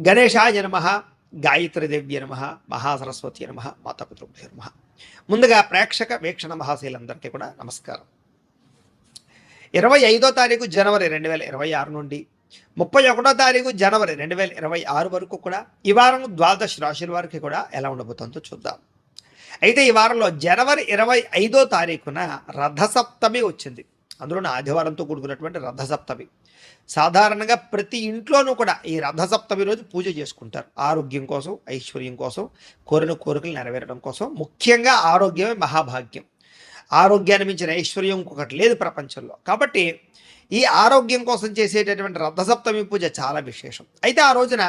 గణేశాయ నమః, గాయత్రీదేవ్య నమః, మహాసరస్వతి నమః, మాతాపితృభ్యో నమః. ముందుగా ప్రేక్షక వీక్షణ మహాశీలందరికీ కూడా నమస్కారం. 25వ తారీఖు జనవరి 2026 నుండి 31వ తారీఖు జనవరి 2026 వరకు కూడా ఈ వారం ద్వాదశ రాశుల వారికి కూడా ఎలా ఉండబోతుందో చూద్దాం. అయితే ఈ వారంలో జనవరి 25వ తారీఖున రథసప్తమి వచ్చింది. అందులోనే ఆదివారంతో కూడుకున్నటువంటి రథసప్తమి. సాధారణంగా ప్రతి ఇంట్లోనూ కూడా ఈ రథసప్తమి రోజు పూజ చేసుకుంటారు. ఆరోగ్యం కోసం, ఐశ్వర్యం కోసం, కోరిన కోరికలు నెరవేరడం కోసం. ముఖ్యంగా ఆరోగ్యమే మహాభాగ్యం. ఆరోగ్యాన్ని మించిన ఐశ్వర్యం ఇంకొకటి లేదు ప్రపంచంలో. కాబట్టి ఈ ఆరోగ్యం కోసం చేసేటటువంటి రథసప్తమి పూజ చాలా విశేషం. అయితే ఆ రోజున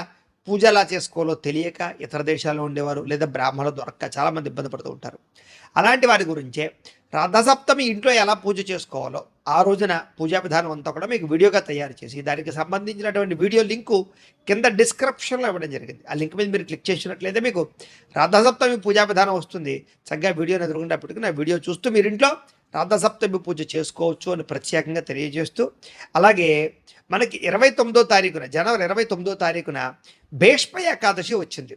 పూజ ఎలా చేసుకోవాలో తెలియక ఇతర దేశాల్లో ఉండేవారు లేదా బ్రాహ్మణులు దొరక్క చాలామంది ఇబ్బంది పడుతూ ఉంటారు. అలాంటి వారి గురించే రథసప్తమి ఇంట్లో ఎలా పూజ చేసుకోవాలో ఆ రోజున పూజా విధానం అంతా కూడా మీకు వీడియోగా తయారు చేసి దానికి సంబంధించినటువంటి వీడియో లింకు కింద డిస్క్రిప్షన్లో ఇవ్వడం జరిగింది. ఆ లింక్ మీద మీరు క్లిక్ చేసినట్లయితే మీకు రథసప్తమి పూజా విధానం వస్తుంది. చక్కగా వీడియోని ఎదురుకుండా పెట్టుకుని ఆ వీడియో చూస్తూ మీరు ఇంట్లో రథసప్తమి పూజ చేసుకోవచ్చు అని ప్రత్యేకంగా తెలియజేస్తూ, అలాగే మనకి 29వ తారీఖున జనవరి 29వ తారీఖున భీష్మ ఏకాదశి వచ్చింది.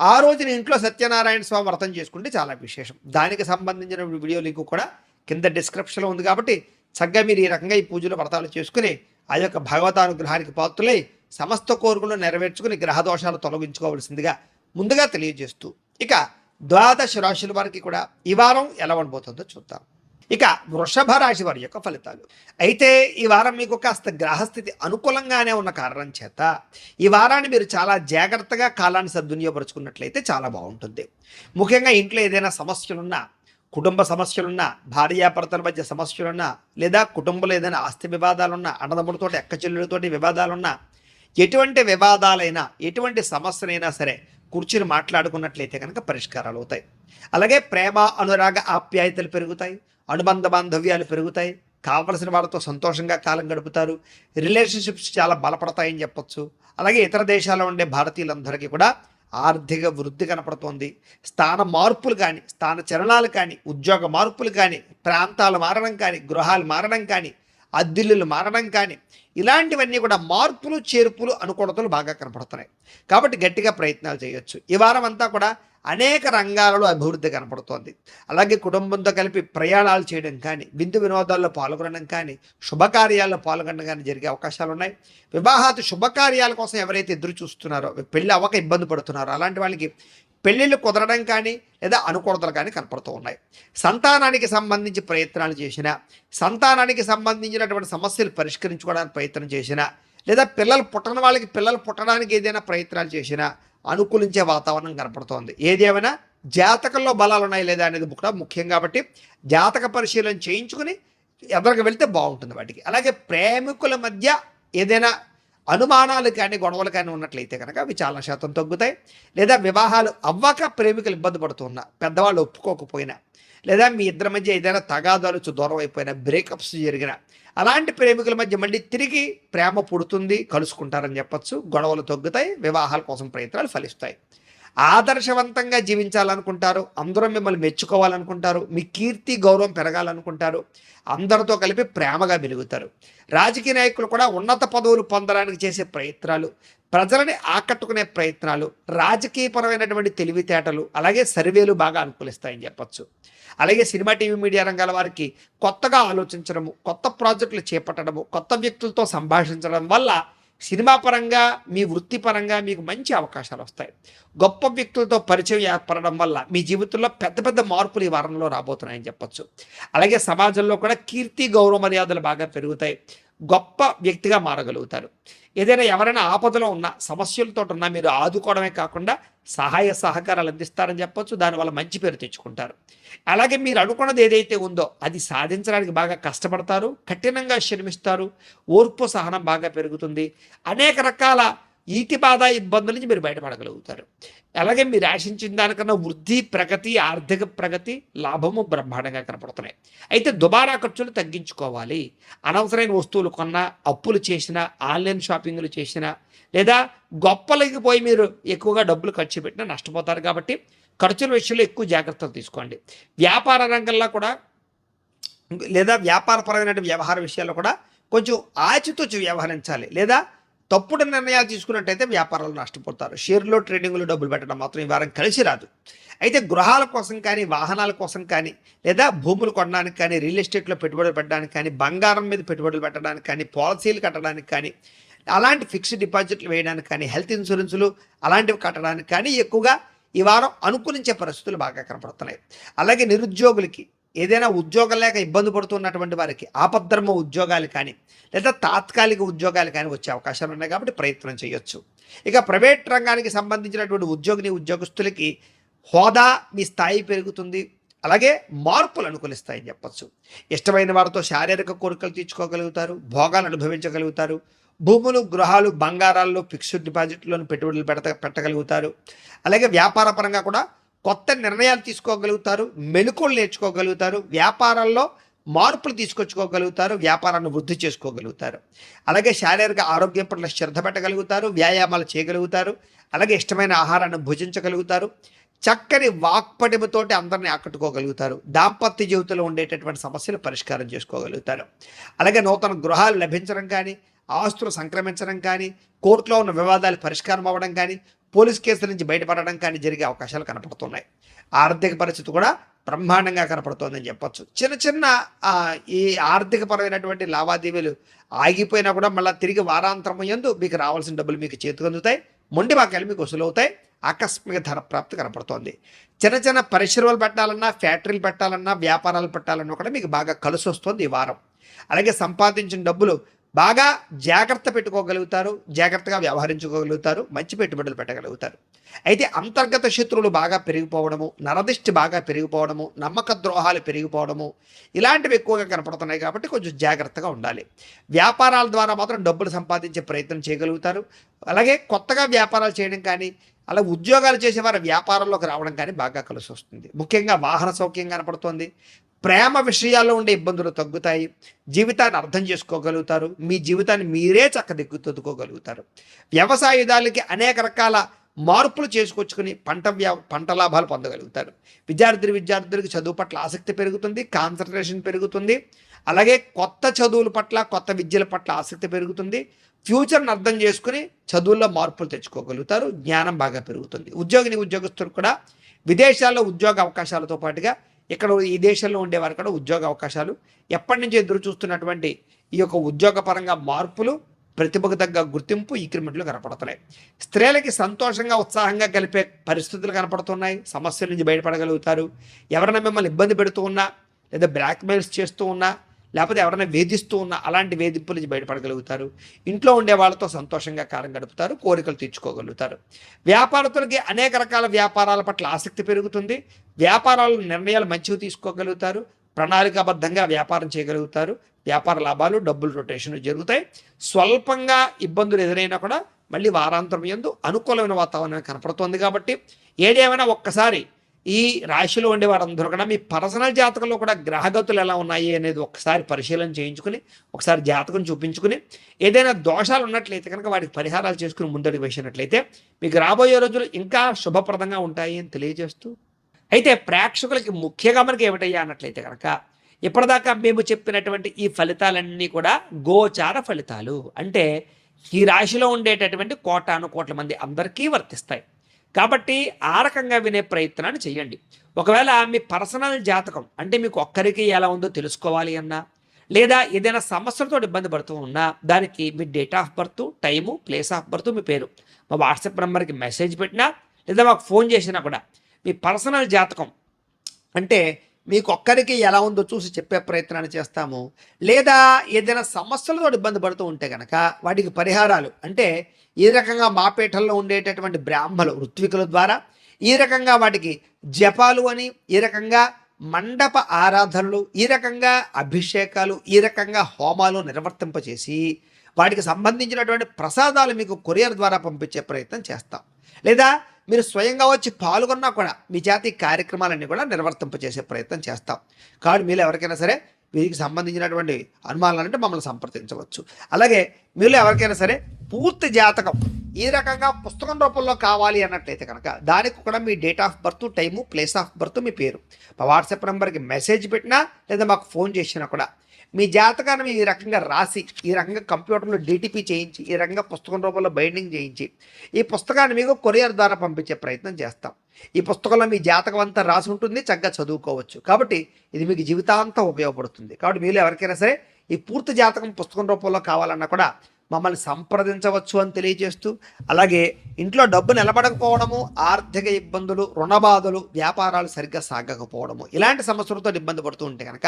ఆ రోజున ఇంట్లో సత్యనారాయణ స్వామి వ్రతం చేసుకుంటే చాలా విశేషం. దానికి సంబంధించిన వీడియో లింక్ కూడా కింద డిస్క్రిప్షన్లో ఉంది. కాబట్టి చక్కగా మీరు ఈ రకంగా ఈ పూజలు వ్రతాలు చేసుకుని ఆ యొక్క భగవతానుగ్రహానికి పాత్రులై సమస్త కోరికలు నెరవేర్చుకుని గ్రహదోషాలు తొలగించుకోవాల్సిందిగా ముందుగా తెలియజేస్తూ, ఇక ద్వాదశ రాశుల వారికి కూడా ఈ వారం ఎలా ఉండబోతుందో చూద్దాం. ఇక వృషభ రాశి వారి యొక్క ఫలితాలు. అయితే ఈ వారం మీకు కాస్త గ్రహస్థితి అనుకూలంగానే ఉన్న కారణం చేత ఈ వారాన్ని మీరు చాలా జాగ్రత్తగా కాలాన్ని సద్వినియోగపరుచుకున్నట్లయితే చాలా బాగుంటుంది. ముఖ్యంగా ఇంట్లో ఏదైనా సమస్యలున్నా, కుటుంబ సమస్యలున్నా, భార్యాభర్తల మధ్య సమస్యలున్నా, లేదా కుటుంబంలో ఏదైనా ఆస్తి వివాదాలున్నా, అన్నదమ్ములతో అక్కచెల్లెలతోటి వివాదాలున్నా, ఎటువంటి వివాదాలైనా ఎటువంటి సమస్యలైనా సరే కూర్చుని మాట్లాడుకున్నట్లయితే కనుక పరిష్కారాలు అవుతాయి. అలాగే ప్రేమ, అనురాగ, ఆప్యాయతలు పెరుగుతాయి. అనుబంధ బాంధవ్యాలు పెరుగుతాయి. కావలసిన వాళ్ళతో సంతోషంగా కాలం గడుపుతారు. రిలేషన్షిప్స్ చాలా బలపడతాయని చెప్పొచ్చు. అలాగే ఇతర దేశాల్లో ఉండే భారతీయులందరికీ కూడా ఆర్థిక వృద్ధి కనపడుతోంది. స్థాన మార్పులు కానీ, స్థాన చలనాలు కానీ, ఉద్యోగ మార్పులు కానీ, ప్రాంతాలు మారడం కానీ, గృహాలు మారడం కానీ, అద్దిల్లులు మారడం కానీ, ఇలాంటివన్నీ కూడా మార్పులు, చేర్పులు, అనుకూలతలు బాగా కనపడుతున్నాయి. కాబట్టి గట్టిగా ప్రయత్నాలు చేయొచ్చు. ఈ వారం అంతా కూడా అనేక రంగాలలో అభివృద్ధి కనపడుతోంది. అలాగే కుటుంబంతో కలిపి ప్రయాణాలు చేయడం కానీ, విందు వినోదాల్లో పాల్గొనడం కానీ, శుభకార్యాల్లో పాల్గొనడం కానీ జరిగే అవకాశాలు ఉన్నాయి. వివాహాది శుభకార్యాల కోసం ఎవరైతే ఎదురు చూస్తున్నారో, పెళ్ళి అవ్వక ఇబ్బంది పడుతున్నారో అలాంటి వాళ్ళకి పెళ్ళిళ్ళు కుదరడం కానీ లేదా అనుకూలతలు కానీ కనపడుతూ ఉన్నాయి. సంతానానికి సంబంధించి ప్రయత్నాలు చేసినా, సంతానానికి సంబంధించినటువంటి సమస్యలు పరిష్కరించుకోవడానికి ప్రయత్నం చేసినా, లేదా పిల్లలు పుట్టని వాళ్ళకి పిల్లలు పుట్టడానికి ఏదైనా ప్రయత్నాలు చేసినా అనుకూలించే వాతావరణం కనపడుతోంది. ఏదేమైనా జాతకంలో బలాలు ఉన్నాయి లేదా అనేది కూడా ముఖ్యం. కాబట్టి జాతక పరిశీలన చేయించుకుని ఎదురుకు వెళ్తే బాగుంటుంది వాటికి. అలాగే ప్రేమికుల మధ్య ఏదైనా అనుమానాలు కానీ గొడవలు కానీ ఉన్నట్లయితే కనుక అవి చాలా శాతం తగ్గుతాయి. లేదా వివాహాలు అవ్వక ప్రేమికులు ఇబ్బంది పడుతున్నా, పెద్దవాళ్ళు ఒప్పుకోకపోయినా, లేదా మీ ఇద్దరి మధ్య ఏదైనా తగాదాలు దూరం అయిపోయినా, బ్రేకప్స్ జరిగిన అలాంటి ప్రేమికుల మధ్య మళ్ళీ తిరిగి ప్రేమ పుడుతుంది, కలుసుకుంటారని చెప్పచ్చు. గొడవలు తగ్గుతాయి, వివాహాల కోసం ప్రయత్నాలు ఫలిస్తాయి. ఆదర్శవంతంగా జీవించాలనుకుంటారు, అందరూ మిమ్మల్ని మెచ్చుకోవాలనుకుంటారు, మీ కీర్తి గౌరవం పెరగాలనుకుంటారు, అందరితో కలిపి ప్రేమగా మెలుగుతారు. రాజకీయ నాయకులు కూడా ఉన్నత పదవులు పొందడానికి చేసే ప్రయత్నాలు, ప్రజలని ఆకట్టుకునే ప్రయత్నాలు, రాజకీయపరమైనటువంటి తెలివితేటలు, అలాగే సర్వేలు బాగా అనుకూలిస్తాయని చెప్పచ్చు. అలాగే సినిమా, టీవీ, మీడియా రంగాల వారికి కొత్తగా ఆలోచించడము, కొత్త ప్రాజెక్టులు చేపట్టడము, కొత్త వ్యక్తులతో సంభాషించడం వల్ల సినిమా పరంగా, మీ వృత్తిపరంగా మీకు మంచి అవకాశాలు వస్తాయి. గొప్ప వ్యక్తులతో పరిచయం ఏర్పడడం వల్ల మీ జీవితంలో పెద్ద పెద్ద మార్పులు ఈ వారంలో రాబోతున్నాయని చెప్పచ్చు. అలాగే సమాజంలో కూడా కీర్తి, గౌరవ మర్యాదలు బాగా పెరుగుతాయి. గొప్ప వ్యక్తిగా మారగలుగుతారు. ఏదైనా ఎవరైనా ఆపదలో ఉన్న, సమస్యలతో ఉన్నా మీరు ఆదుకోవడమే కాకుండా సహాయ సహకారాలు అందిస్తారని చెప్పొచ్చు. దానివల్ల మంచి పేరు తెచ్చుకుంటారు. అలాగే మీరు అనుకున్నది ఏదైతే ఉందో అది సాధించడానికి బాగా కష్టపడతారు, కఠినంగా శ్రమిస్తారు, ఓర్పు సహనం బాగా పెరుగుతుంది. అనేక రకాల ఈతి బాధ ఇబ్బందుల నుంచి మీరు బయటపడగలుగుతారు. అలాగే మీరు ఆశించిన దానికన్నా వృద్ధి, ప్రగతి, ఆర్థిక ప్రగతి, లాభము బ్రహ్మాండంగా కనపడుతున్నాయి. అయితే దుబారా ఖర్చులు తగ్గించుకోవాలి. అనవసరమైన వస్తువులు కొన్నా, అప్పులు చేసినా, ఆన్లైన్ షాపింగ్లు చేసినా, లేదా గొప్పలకి పోయి మీరు ఎక్కువగా డబ్బులు ఖర్చు పెట్టినా నష్టపోతారు. కాబట్టి ఖర్చుల విషయంలో ఎక్కువ జాగ్రత్తలు తీసుకోండి. వ్యాపార రంగంలో కూడా లేదా వ్యాపారపరమైన వ్యవహార విషయాల్లో కూడా కొంచెం ఆచితూచి వ్యవహరించాలి. లేదా తప్పుడు నిర్ణయాలు తీసుకున్నట్టయితే వ్యాపారాలు నష్టపోతారు. షేర్‌లో, ట్రేడింగ్‌లో డబ్బులు పెట్టడం మాత్రం ఈ వారం కలిసి రాదు. అయితే గృహాల కోసం కానీ, వాహనాల కోసం కానీ, లేదా భూములు కొనడానికి కానీ, రియల్ ఎస్టేట్‌లో పెట్టుబడులు పెట్టడానికి కానీ, బంగారం మీద పెట్టుబడులు పెట్టడానికి కానీ, పాలసీలు కట్టడానికి కానీ, అలాంటి ఫిక్స్డ్ డిపాజిట్లు వేయడానికి కానీ, హెల్త్ ఇన్సూరెన్సులు అలాంటివి కట్టడానికి కానీ ఎక్కువగా ఈ వారం అనుకూలించే పరిస్థితులు బాగా కనపడుతున్నాయి. అలాగే నిరుద్యోగులకి, ఏదైనా ఉద్యోగం లేక ఇబ్బంది పడుతున్నటువంటి వారికి ఆపద్ధర్మ ఉద్యోగాలు కానీ, లేదా తాత్కాలిక ఉద్యోగాలు కానీ వచ్చే అవకాశాలు ఉన్నాయి కాబట్టి ప్రయత్నం చేయొచ్చు. ఇక ప్రైవేట్ రంగానికి సంబంధించినటువంటి ఉద్యోగస్తులకి హోదా, మీ స్థాయి పెరుగుతుంది. అలాగే మార్పులు అనుకూలిస్తాయని చెప్పచ్చు. ఇష్టమైన వారితో శారీరక కోరికలు తీర్చుకోగలుగుతారు, భోగాలు అనుభవించగలుగుతారు. భూములు, గృహాలు, బంగారాల్లో ఫిక్స్డ్ డిపాజిట్లను పెట్టుబడులు పెట్టగలుగుతారు. అలాగే వ్యాపార పరంగా కూడా కొత్త నిర్ణయాలు తీసుకోగలుగుతారు, మెళకువలు నేర్చుకోగలుగుతారు, వ్యాపారాల్లో మార్పులు తీసుకొచ్చుకోగలుగుతారు, వ్యాపారాన్ని వృద్ధి చేసుకోగలుగుతారు. అలాగే శారీరక ఆరోగ్యం పట్ల శ్రద్ధ పెట్టగలుగుతారు, వ్యాయామాలు చేయగలుగుతారు. అలాగే ఇష్టమైన ఆహారాన్ని భుజించగలుగుతారు. చక్కని వాక్పటిమతోటి అందరిని ఆకట్టుకోగలుగుతారు. దాంపత్య జీవితంలో ఉండేటటువంటి సమస్యలు పరిష్కారం చేసుకోగలుగుతారు. అలాగే నూతన గృహాలు లభించడం కానీ, ఆస్తులు సంక్రమించడం కానీ, కోర్టులో ఉన్న వివాదాలు పరిష్కారం అవ్వడం కానీ, పోలీస్ కేసుల నుంచి బయటపడడం కానీ జరిగే అవకాశాలు కనపడుతున్నాయి. ఆర్థిక పరిస్థితి కూడా బ్రహ్మాండంగా కనపడుతోందని చెప్పొచ్చు. చిన్న చిన్న ఈ ఆర్థికపరమైనటువంటి లావాదేవీలు ఆగిపోయినా కూడా మళ్ళీ తిరిగి వారాంతరం యందు మీకు రావాల్సిన డబ్బులు మీకు చేతికి అందుతాయి. మొండి బాకాయలు మీకు వసూలవుతాయి. ఆకస్మిక ధర ప్రాప్తి కనపడుతోంది. చిన్న చిన్న పరిశ్రమలు పెట్టాలన్నా, ఫ్యాక్టరీలు పెట్టాలన్నా, వ్యాపారాలు పెట్టాలన్నా కూడా మీకు బాగా కలిసి వస్తుంది ఈ వారం. అలాగే సంపాదించిన డబ్బులు బాగా జాగ్రత్త పెట్టుకోగలుగుతారు, జాగ్రత్తగా వ్యవహరించుకోగలుగుతారు, మంచి పెట్టుబడులు పెట్టగలుగుతారు. అయితే అంతర్గత శత్రువులు బాగా పెరిగిపోవడము, నరదిష్టి బాగా పెరిగిపోవడము, నమ్మక ద్రోహాలు పెరిగిపోవడము ఇలాంటివి ఎక్కువగా కనపడుతున్నాయి కాబట్టి కొంచెం జాగ్రత్తగా ఉండాలి. వ్యాపారాల ద్వారా మాత్రం డబ్బులు సంపాదించే ప్రయత్నం చేయగలుగుతారు. అలాగే కొత్తగా వ్యాపారాలు చేయడం కానీ, అలా ఉద్యోగాలు చేసేవారు వ్యాపారంలోకి రావడం కానీ బాగా కలిసి వస్తుంది. ముఖ్యంగా వాహన సౌఖ్యం కనపడుతోంది. ప్రేమ విషయాల్లో ఉండే ఇబ్బందులు తగ్గుతాయి. జీవితాన్ని అర్థం చేసుకోగలుగుతారు. మీ జీవితాన్ని మీరే చక్కదిద్దుకోగలుగుతారు. వ్యవసాయదారులకి అనేక రకాల మార్పులు చేసుకొచ్చుకుని పంట లాభాలు పొందగలుగుతారు. విద్యార్థులకి చదువు పట్ల ఆసక్తి పెరుగుతుంది, కాన్సన్ట్రేషన్ పెరుగుతుంది. అలాగే కొత్త చదువుల పట్ల, కొత్త విద్యల పట్ల ఆసక్తి పెరుగుతుంది. ఫ్యూచర్ని అర్థం చేసుకుని చదువుల్లో మార్పులు తెచ్చుకోగలుగుతారు. జ్ఞానం బాగా పెరుగుతుంది. ఉద్యోగస్తులు కూడా విదేశాల్లో ఉద్యోగ అవకాశాలతో పాటుగా ఇక్కడ ఈ దేశంలో ఉండేవారు కూడా ఉద్యోగ అవకాశాలు, ఎప్పటి నుంచి ఎదురు చూస్తున్నటువంటి ఈ యొక్క ఉద్యోగపరంగా మార్పులు, ప్రతిభకు తగ్గ గుర్తింపు, ఇంక్రిమెంట్లు కనపడుతున్నాయి. స్త్రీలకి సంతోషంగా, ఉత్సాహంగా కలిపే పరిస్థితులు కనపడుతున్నాయి. సమస్యల నుంచి బయటపడగలుగుతారు. ఎవరైనా మిమ్మల్ని ఇబ్బంది పెడుతూ ఉన్నా, లేదా బ్లాక్మెయిల్స్ చేస్తూ ఉన్నా, లేకపోతే ఎవరైనా వేధిస్తూ ఉన్నా అలాంటి వేధింపుల నుంచి బయటపడగలుగుతారు. ఇంట్లో ఉండే వాళ్ళతో సంతోషంగా కాలం గడుపుతారు, కోరికలు తీర్చుకోగలుగుతారు. వ్యాపారస్తులకి అనేక రకాల వ్యాపారాల పట్ల ఆసక్తి పెరుగుతుంది. వ్యాపారాలు నిర్ణయాలు మంచివి తీసుకోగలుగుతారు. ప్రణాళికాబద్ధంగా వ్యాపారం చేయగలుగుతారు. వ్యాపార లాభాలు, డబ్బులు రొటేషన్ జరుగుతాయి. స్వల్పంగా ఇబ్బందులు ఎదురైనా కూడా మళ్ళీ వారాంతరం యందు అనుకూలమైన వాతావరణం కనపడుతోంది. కాబట్టి ఏదేమైనా ఒక్కసారి ఈ రాశిలో ఉండే వారందరూ కూడా మీ పర్సనల్ జాతకంలో కూడా గ్రహగతులు ఎలా ఉన్నాయి అనేది ఒకసారి పరిశీలన చేయించుకుని, ఒకసారి జాతకం చూపించుకుని, ఏదైనా దోషాలు ఉన్నట్లయితే కనుక వాటికి పరిహారాలు చేసుకుని ముందడుగు వేసినట్లయితే మీకు రాబోయే రోజులు ఇంకా శుభప్రదంగా ఉంటాయి అని తెలియజేస్తూ, అయితే ప్రేక్షకులకి ముఖ్యంగా మనకి ఏమిటయ్యా అన్నట్లయితే కనుక ఇప్పటిదాకా మేము చెప్పినటువంటి ఈ ఫలితాలన్నీ కూడా గోచార ఫలితాలు. అంటే ఈ రాశిలో ఉండేటటువంటి కోటాను కోట్ల మంది అందరికీ వర్తిస్తాయి. కాబట్టి ఆ రకంగా వినే ప్రయత్నాన్ని చేయండి. ఒకవేళ మీ పర్సనల్ జాతకం అంటే మీకు ఒక్కరికి ఎలా ఉందో తెలుసుకోవాలి అన్నా, లేదా ఏదైనా సమస్యలతో ఇబ్బంది పడుతూ ఉన్నా, దానికి మీ date of birth, time, place of birth, మీ పేరు మా వాట్సాప్ నెంబర్కి మెసేజ్ పెట్టినా, లేదా మాకు ఫోన్ చేసినా కూడా మీ పర్సనల్ జాతకం అంటే మీకు ఒక్కరికి ఎలా ఉందో చూసి చెప్పే ప్రయత్నాన్ని చేస్తాము. లేదా ఏదైనా సమస్యలతో ఇబ్బంది పడుతూ ఉంటే కనుక వాటికి పరిహారాలు అంటే ఈ రకంగా మా పీఠంలో ఉండేటటువంటి బ్రాహ్మలు, ఋత్వికుల ద్వారా ఈ రకంగా వాటికి జపాలు అని, ఈ రకంగా మండప ఆరాధనలు, ఈ రకంగా అభిషేకాలు, ఈ రకంగా హోమాలు నిర్వర్తింపచేసి వాటికి సంబంధించినటువంటి ప్రసాదాలు మీకు కొరియర్ ద్వారా పంపించే ప్రయత్నం చేస్తాం. లేదా మీరు స్వయంగా వచ్చి పాల్గొన్నా కూడా మీ జాతి కార్యక్రమాలన్నీ కూడా నిర్వర్తింపచేసే ప్రయత్నం చేస్తాం. కాబట్టి మీరు ఎవరికైనా సరే వీరికి సంబంధించినటువంటి అనుమానాలంటే మమ్మల్ని సంప్రదించవచ్చు. అలాగే మీరు ఎవరికైనా సరే పూర్తి జాతకం ఈ రకంగా పుస్తకం రూపంలో కావాలి అన్నట్లయితే కనుక దానికి కూడా మీ date of birth, time, place of birth, మీ పేరు మా వాట్సాప్ నెంబర్కి మెసేజ్ పెట్టినా లేదా మాకు ఫోన్ చేసినా కూడా మీ జాతకాన్ని ఈ రకంగా రాసి, ఈ రకంగా కంప్యూటర్లో డీటీపీ చేయించి, ఈ రకంగా పుస్తకం రూపంలో బైండింగ్ చేయించి, ఈ పుస్తకాన్ని మీకు కొరియర్ ద్వారా పంపించే ప్రయత్నం చేస్తాం. ఈ పుస్తకంలో మీ జాతకం అంతా రాసి ఉంటుంది, చక్కగా చదువుకోవచ్చు. కాబట్టి ఇది మీకు జీవితాంతం ఉపయోగపడుతుంది. కాబట్టి మీరు ఎవరికైనా సరే ఈ పూర్తి జాతకం పుస్తకం రూపంలో కావాలన్నా కూడా మమ్మల్ని సంప్రదించవచ్చు అని తెలియజేస్తూ, అలాగే ఇంట్లో డబ్బు నిలబడకపోవడము, ఆర్థిక ఇబ్బందులు, రుణబాధలు, వ్యాపారాలు సరిగ్గా సాగకపోవడము, ఇలాంటి సమస్యలతో ఇబ్బంది పడుతూ ఉంటే కనుక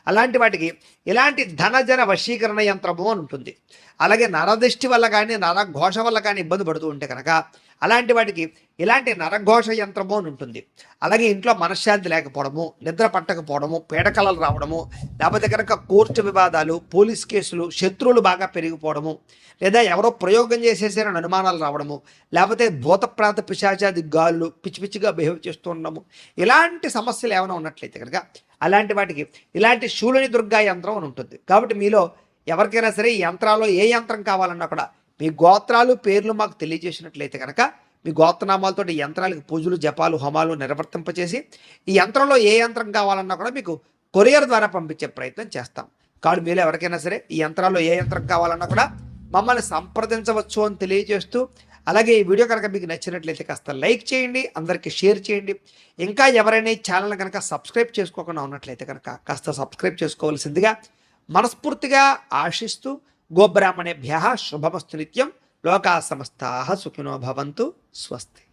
అలాంటి వాటికి ఇలాంటి ధనజన వశీకరణ యంత్రము అని ఉంటుంది. అలాగే నరదృష్టి వల్ల కానీ నరఘోష వల్ల కానీ ఇబ్బంది పడుతూ ఉంటే కనుక అలాంటి వాటికి ఇలాంటి నరఘోష యంత్రము అని ఉంటుంది. అలాగే ఇంట్లో మనశ్శాంతి లేకపోవడము, నిద్ర పట్టకపోవడము, పీడకలలు రావడము, లేకపోతే కనుక కోర్టు వివాదాలు, పోలీస్ కేసులు, శత్రువులు బాగా పెరిగిపోవడము, లేదా ఎవరో ప్రయోగం చేసేసారని అనుమానాలు రావడము, లేకపోతే భూతప్రాత పిశాచాది గాళ్ళు పిచ్చి పిచ్చిగా బిహేవ్ చేస్తూ ఉండడము, ఇలాంటి సమస్యలు ఏమైనా ఉన్నట్లయితే కనుక అలాంటి వాటికి ఇలాంటి శూలిని దుర్గా యంత్రం అని ఉంటుంది. కాబట్టి మీలో ఎవరికైనా సరే ఈ యంత్రాల్లో ఏ యంత్రం కావాలన్నా కూడా మీ గోత్రాలు పేర్లు మాకు తెలియజేసినట్లయితే కనుక మీ గోత్రనామాలతో ఈ యంత్రాలకు పూజలు, జపాలు, హోమాలు నిర్వర్తింపచేసి ఈ యంత్రంలో ఏ యంత్రం కావాలన్నా కూడా మీకు కొరియర్ ద్వారా పంపించే ప్రయత్నం చేస్తాం. కాబట్టి మీరు ఎవరికైనా సరే ఈ యంత్రాల్లో ఏ యంత్రం కావాలన్నా కూడా మమ్మల్ని సంప్రదించవచ్చు అని తెలియజేస్తూ, అలాగే ఈ వీడియో కనుక మీకు నచ్చినట్లయితే కాస్త లైక్ చేయండి, అందరికీ షేర్ చేయండి. ఇంకా ఎవరైనా ఈ ఛానల్ కనుక సబ్స్క్రైబ్ చేసుకోకుండా ఉన్నట్లయితే కనుక కాస్త సబ్స్క్రైబ్ చేసుకోవాల్సిందిగా మనస్ఫూర్తిగా ఆశిస్తూ, గోబ్రాహ్మణేభ్యః శుభమస్తు నిత్యం. లోకా సమస్తాః సుఖినో భవంతు. స్వస్తి.